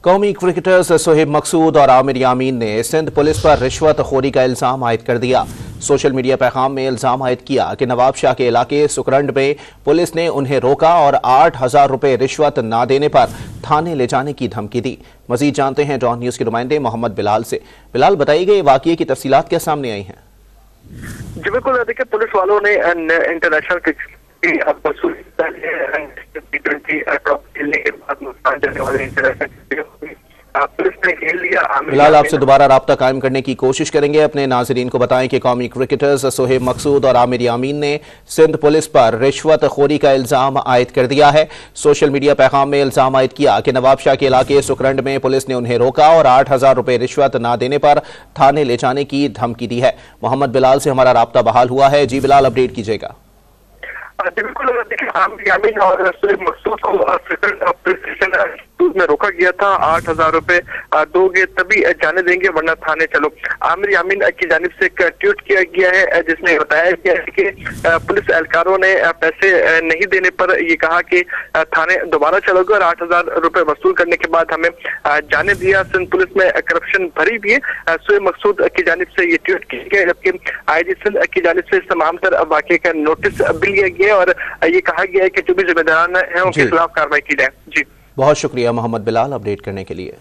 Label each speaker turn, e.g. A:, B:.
A: कौमी क्रिकेटर्स सोहेब मकसूद और आमिर यामीन ने सिंध पुलिस पर रिश्वतखोरी का इल्जाम आयद कर दिया। सोशल मीडिया पैगाम में इल्जाम आयद किया कि नवाब शाह के इलाके सुकरंड में पुलिस ने उन्हें रोका और 8,000 रुपए रिश्वत ना देने पर थाने ले जाने की धमकी दी। मजीद जानते हैं डॉन न्यूज के नुमाइंदे मोहम्मद बिलाल से। बिलाल, बताइए गए वाकये की तफसीलात क्या सामने आई हैं?
B: जी बिल्कुल, देखिए पुलिस वालों ने इंटरनेशनल क्रिकेट खेलने के बाद नुकसान देने वाले पुलिस ने खेल लिया।
A: बिलाल, आपसे दोबारा राब्ता कायम करने की कोशिश करेंगे। अपने नाजरीन को बताएं कि कौमी क्रिकेटर्स सोहेब मकसूद और आमिर यामीन ने सिंध पुलिस पर रिश्वतखोरी का इल्जाम आयद कर दिया है। सोशल मीडिया पैगाम में इल्जाम आयद किया कि नवाब शाह के इलाके सुकरंड में पुलिस ने उन्हें रोका और 8,000 रुपए रिश्वत ना देने पर थाने ले जाने की धमकी दी है। मोहम्मद बिलाल से हमारा राब्ता बहाल हुआ है। जी बिलाल, अपडेट कीजिएगा।
B: बिल्कुल, देखिए आमिर यामीन और सोहेब मकसूद को में रोका गया था। 8,000 रुपए दोगे तभी जाने देंगे वरना थाने चलो। आमिर यामीन की जानिब से एक ट्वीट किया गया है जिसमें बताया गया है कि पुलिस एहलकारों ने पैसे नहीं देने पर ये कहा कि थाने दोबारा चलोगे और 8,000 रुपए वसूल करने के बाद हमें जाने दिया। सिंध पुलिस में करप्शन भरी भी है। सोहेब मकसूद की जानिब से ये ट्वीट किया गया, जबकि आईजी सिंध की जानिब से तमाम तर वाकये का नोटिस भी लिया गया और ये कहा गया है कि जो भी जिम्मेदार है उनके खिलाफ कार्रवाई की जाए। जी,
A: बहुत शुक्रिया मोहम्मद बिलाल अपडेट करने के लिए।